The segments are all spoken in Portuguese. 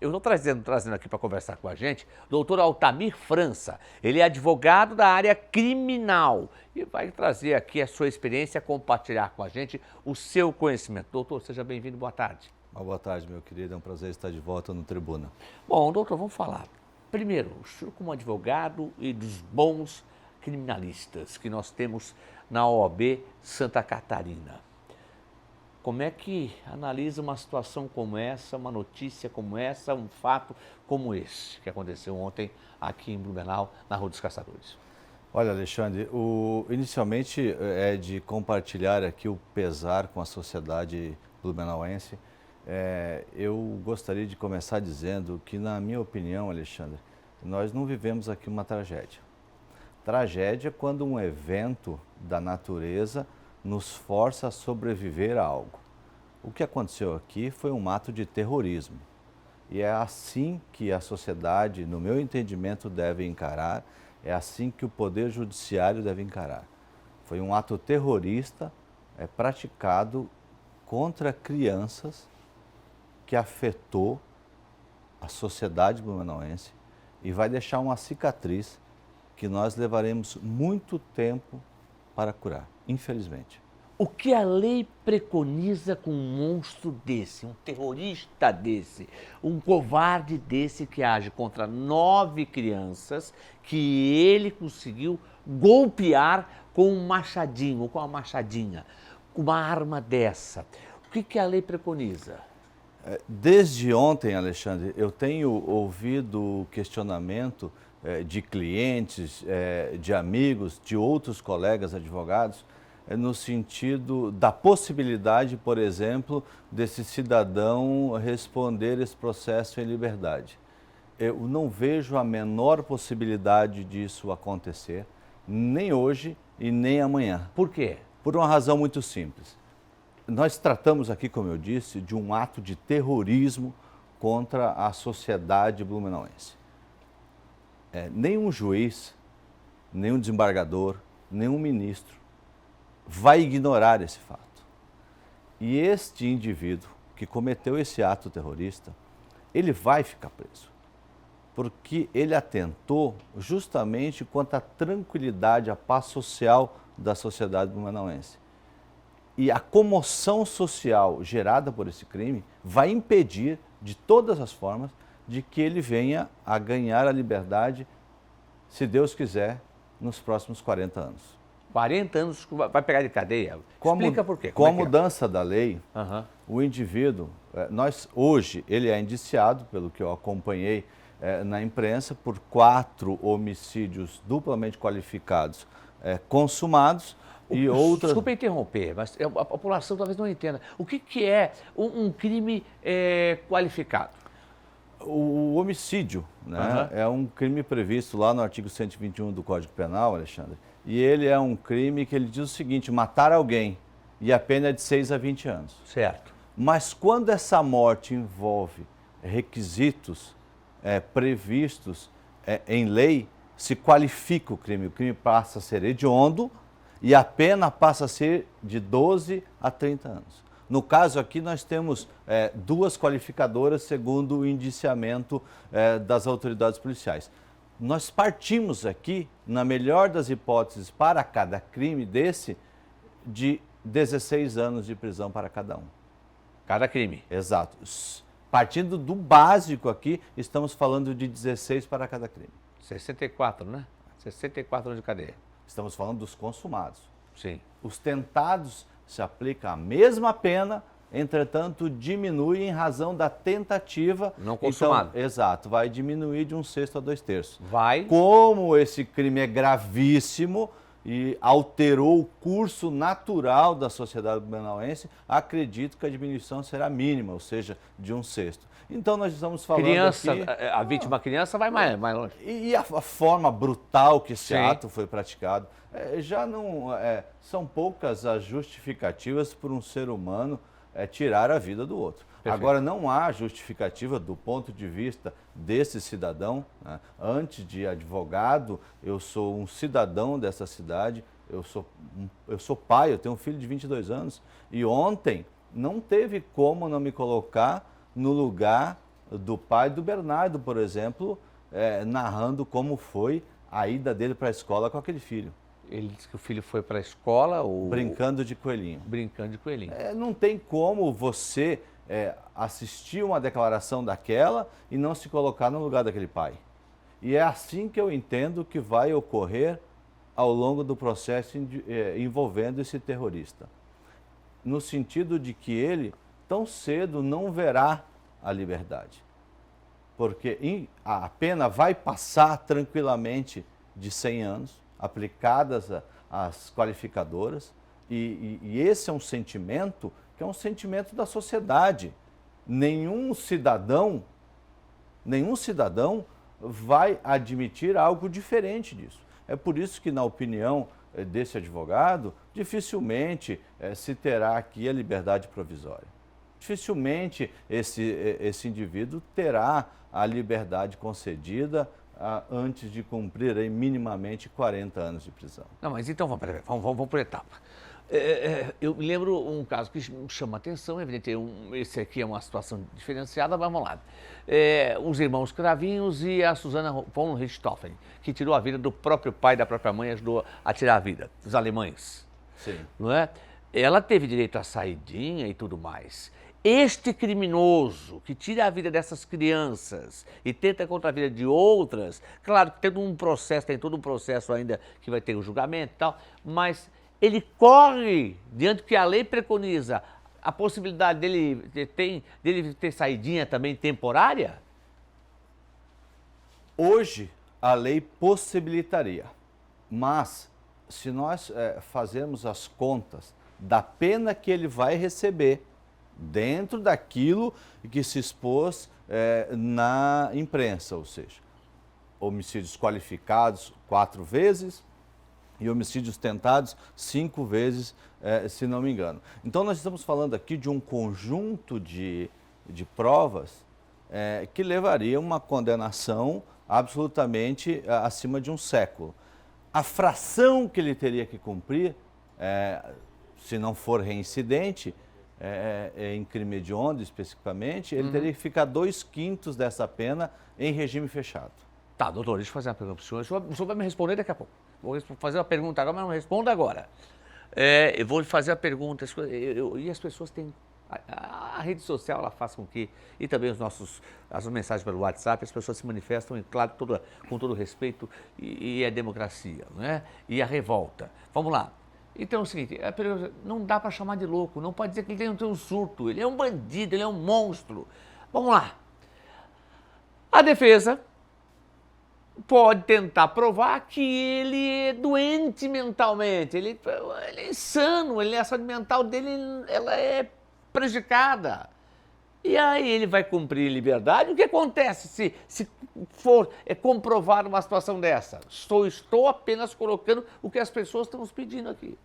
Eu estou trazendo aqui para conversar com a gente o doutor Altamir França. Ele é advogado da área criminal e vai trazer aqui a sua experiência, compartilhar com a gente o seu conhecimento. Doutor, seja bem-vindo, boa tarde. Boa tarde, meu querido, é um prazer estar de volta no Tribuna. Bom, doutor, vamos falar. Primeiro, o senhor como advogado e dos bons criminalistas que nós temos na OAB Santa Catarina. Como é que analisa uma situação como essa, uma notícia como essa, um fato como esse que aconteceu ontem aqui em Blumenau, na Rua dos Caçadores? Olha, Alexandre, inicialmente é de compartilhar aqui o pesar com a sociedade blumenauense. Eu gostaria de começar dizendo que, na minha opinião, Alexandre, nós não vivemos aqui uma tragédia. Tragédia é quando um evento da natureza nos força a sobreviver a algo. O que aconteceu aqui foi um ato de terrorismo. E é assim que a sociedade, no meu entendimento, deve encarar, é assim que o Poder Judiciário deve encarar. Foi um ato terrorista praticado contra crianças que afetou a sociedade blumenauense e vai deixar uma cicatriz que nós levaremos muito tempo para curar, infelizmente. O que a lei preconiza com um monstro desse, um terrorista desse, um covarde desse que age contra 9 crianças que ele conseguiu golpear com um machadinho, com uma machadinha, com uma arma dessa? O que a lei preconiza? Desde ontem, Alexandre, eu tenho ouvido questionamento de clientes, de amigos, de outros colegas advogados, no sentido da possibilidade, por exemplo, desse cidadão responder esse processo em liberdade. Eu não vejo a menor possibilidade disso acontecer, nem hoje e nem amanhã. Por quê? Por uma razão muito simples. Nós tratamos aqui, como eu disse, de um ato de terrorismo contra a sociedade blumenauense. Nenhum juiz, nenhum desembargador, nenhum ministro vai ignorar esse fato. E este indivíduo que cometeu esse ato terrorista, ele vai ficar preso, porque ele atentou justamente contra a tranquilidade, a paz social da sociedade blumenauense. E a comoção social gerada por esse crime vai impedir, de todas as formas, de que ele venha a ganhar a liberdade, se Deus quiser, nos próximos 40 anos. 40 anos vai pegar de cadeia? Explica por quê. Com a mudança da lei, Uhum. o indivíduo, hoje, ele é indiciado, pelo que eu acompanhei na imprensa, por 4 homicídios duplamente qualificados consumados e outras... Desculpa interromper, mas a população talvez não entenda. O que é um crime qualificado? O homicídio, né, é um crime previsto lá no artigo 121 do Código Penal, Alexandre, e ele é um crime que ele diz o seguinte: matar alguém, e a pena é de 6 a 20 anos. Certo. Mas quando essa morte envolve requisitos previstos em lei, se qualifica o crime passa a ser hediondo e a pena passa a ser de 12 a 30 anos. No caso aqui, nós temos 2 qualificadoras, segundo o indiciamento das autoridades policiais. Nós partimos aqui, na melhor das hipóteses, para cada crime desse, de 16 anos de prisão para cada um. Cada crime. Exato. Partindo do básico aqui, estamos falando de 16 para cada crime. 64, né? 64 anos de cadeia. Estamos falando dos consumados. Sim. Os tentados se aplica a mesma pena, entretanto diminui em razão da tentativa. Não consumado. Então, exato, vai diminuir de 1/6 a 2/3. Vai. Como esse crime é gravíssimo e alterou o curso natural da sociedade blumenauense, acredito que a diminuição será mínima, ou seja, de 1/6. Então nós estamos falando aqui... A vítima criança vai mais longe. E a forma brutal que esse Sim. ato foi praticado, já não... são poucas as justificativas por um ser humano tirar a vida do outro. Perfeito. Agora, não há justificativa do ponto de vista desse cidadão, né? Antes de advogado, eu sou um cidadão dessa cidade, eu sou pai, eu tenho um filho de 22 anos, e ontem não teve como não me colocar no lugar do pai do Bernardo, por exemplo, narrando como foi a ida dele para a escola com aquele filho. Ele disse que o filho foi para a escola brincando de coelhinho. Brincando de coelhinho. Não tem como você assistir uma declaração daquela e não se colocar no lugar daquele pai. E é assim que eu entendo que vai ocorrer ao longo do processo envolvendo esse terrorista. No sentido de que ele, tão cedo, não verá a liberdade. Porque a pena vai passar tranquilamente de 100 anos, aplicadas as qualificadoras, e esse é um sentimento que é um sentimento da sociedade. Nenhum cidadão vai admitir algo diferente disso. É por isso que, na opinião desse advogado, dificilmente se terá aqui a liberdade provisória. Dificilmente esse indivíduo terá a liberdade concedida antes de cumprir aí, minimamente 40 anos de prisão. Não, mas então vamos por etapa. Eu me lembro um caso que me chama a atenção, evidente, esse aqui é uma situação diferenciada, mas vamos lá. Os irmãos Cravinhos e a Susana von Richthofen, que tirou a vida do próprio pai e da própria mãe, ajudou a tirar a vida, dos alemães. Sim. Não é? Ela teve direito à saidinha e tudo mais. Este criminoso que tira a vida dessas crianças e tenta contra a vida de outras, claro que tem todo um processo ainda que vai ter o julgamento e tal, mas ele corre diante do que a lei preconiza, a possibilidade dele ter saidinha também temporária? Hoje a lei possibilitaria, mas se nós fazermos as contas da pena que ele vai receber dentro daquilo que se expôs na imprensa, ou seja, homicídios qualificados 4 vezes e homicídios tentados 5 vezes, se não me engano. Então nós estamos falando aqui de um conjunto de provas que levaria uma condenação absolutamente acima de um século. A fração que ele teria que cumprir, se não for reincidente, em crime hediondo especificamente, ele teria que ficar 2/5 dessa pena em regime fechado. Tá, doutor, deixa eu fazer uma pergunta para o senhor. O senhor vai me responder daqui a pouco. Vou fazer uma pergunta agora, mas não responda agora. Eu vou fazer a pergunta. E as pessoas têm... A rede social, ela faz com que... E também as mensagens pelo WhatsApp, as pessoas se manifestam, e, claro, com todo respeito, e a democracia, né? E a revolta. Vamos lá. Então é o seguinte, não dá para chamar de louco, não pode dizer que ele tem um surto, ele é um bandido, ele é um monstro. Vamos lá. A defesa pode tentar provar que ele é doente mentalmente, ele é insano, a saúde mental dele ela é prejudicada. E aí ele vai cumprir em liberdade. O que acontece se for comprovar uma situação dessa? Estou apenas colocando o que as pessoas estão nos pedindo aqui.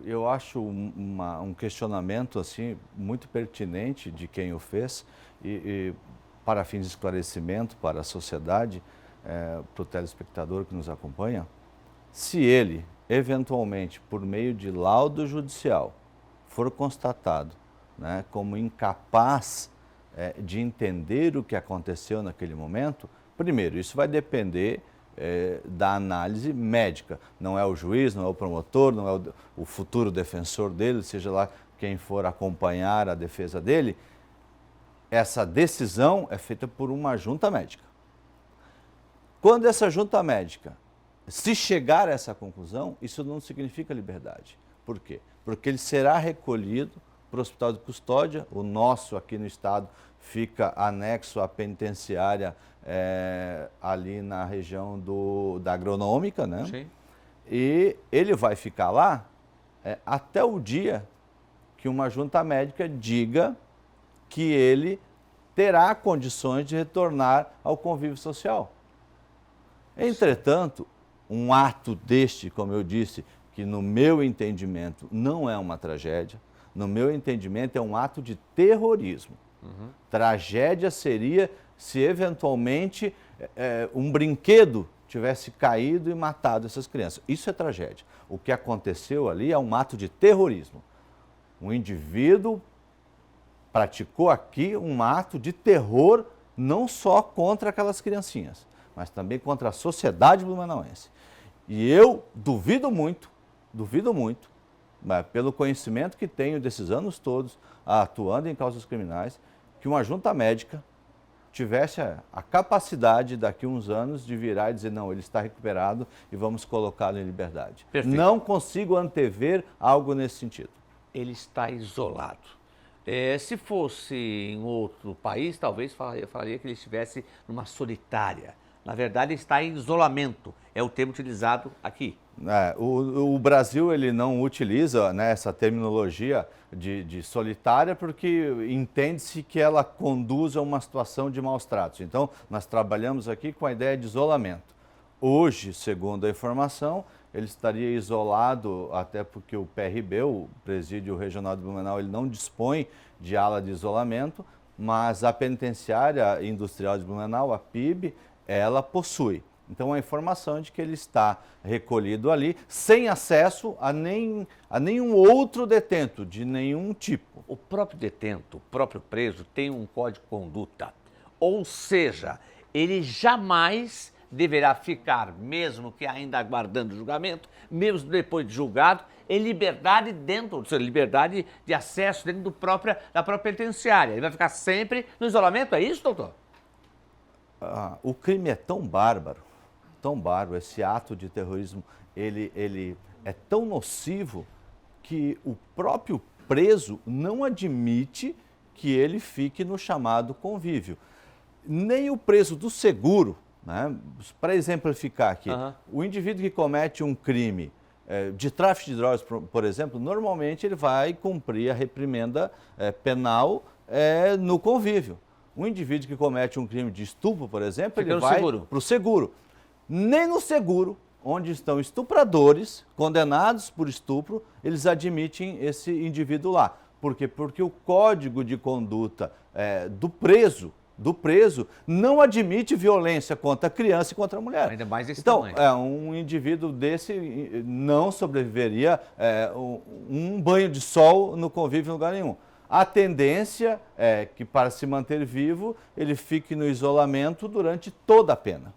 Eu acho um questionamento assim, muito pertinente de quem o fez e para fins de esclarecimento para a sociedade, para o telespectador que nos acompanha, se ele, eventualmente, por meio de laudo judicial, for constatado como incapaz de entender o que aconteceu naquele momento, primeiro, isso vai depender da análise médica. Não é o juiz, não é o promotor, não é o futuro defensor dele, seja lá quem for acompanhar a defesa dele. Essa decisão é feita por uma junta médica. Quando essa junta médica se chegar a essa conclusão, isso não significa liberdade. Por quê? Porque ele será recolhido para o hospital de custódia. O nosso aqui no estado fica anexo à penitenciária ali na região da Agronômica, né? Sim. E ele vai ficar lá até o dia que uma junta médica diga que ele terá condições de retornar ao convívio social. Entretanto, um ato deste, como eu disse, que no meu entendimento não é uma tragédia, no meu entendimento é um ato de terrorismo. Tragédia seria se eventualmente um brinquedo tivesse caído e matado essas crianças. Isso é tragédia. O que aconteceu ali é um ato de terrorismo. Um indivíduo praticou aqui um ato de terror não só contra aquelas criancinhas, mas também contra a sociedade blumenauense. E eu duvido muito, pelo conhecimento que tenho desses anos todos, atuando em causas criminais, que uma junta médica tivesse a capacidade daqui a uns anos de virar e dizer, não, ele está recuperado e vamos colocá-lo em liberdade. Perfeito. Não consigo antever algo nesse sentido. Ele está isolado. Se fosse em outro país, talvez eu falaria que ele estivesse numa solitária. Na verdade, ele está em isolamento, é o termo utilizado aqui. O Brasil ele não utiliza, né, essa terminologia de solitária porque entende-se que ela conduz a uma situação de maus tratos. Então, nós trabalhamos aqui com a ideia de isolamento. Hoje, segundo a informação, ele estaria isolado, até porque o PRB, o Presídio Regional de Blumenau, ele não dispõe de ala de isolamento, mas a Penitenciária Industrial de Blumenau, a PIB, ela possui. Então, a informação é de que ele está recolhido ali, sem acesso a nenhum outro detento, de nenhum tipo. O próprio detento, o próprio preso, tem um código de conduta. Ou seja, ele jamais deverá ficar, mesmo que ainda aguardando julgamento, mesmo depois de julgado, em liberdade dentro, ou seja, liberdade de acesso dentro da própria penitenciária. Ele vai ficar sempre no isolamento, é isso, doutor? O crime é tão bárbaro, esse ato de terrorismo, ele é tão nocivo que o próprio preso não admite que ele fique no chamado convívio. Nem o preso do seguro, né? Para exemplificar aqui, o indivíduo que comete um crime de tráfico de drogas, por exemplo, normalmente ele vai cumprir a reprimenda penal no convívio. Um indivíduo que comete um crime de estupro, por exemplo, ele vai para o seguro. Nem no seguro, onde estão estupradores condenados por estupro, eles admitem esse indivíduo lá. Por quê? Porque o código de conduta do preso não admite violência contra a criança e contra a mulher. Ainda mais esse então, tamanho. Um indivíduo desse não sobreviveria um banho de sol no convívio em lugar nenhum. A tendência é que, para se manter vivo, ele fique no isolamento durante toda a pena.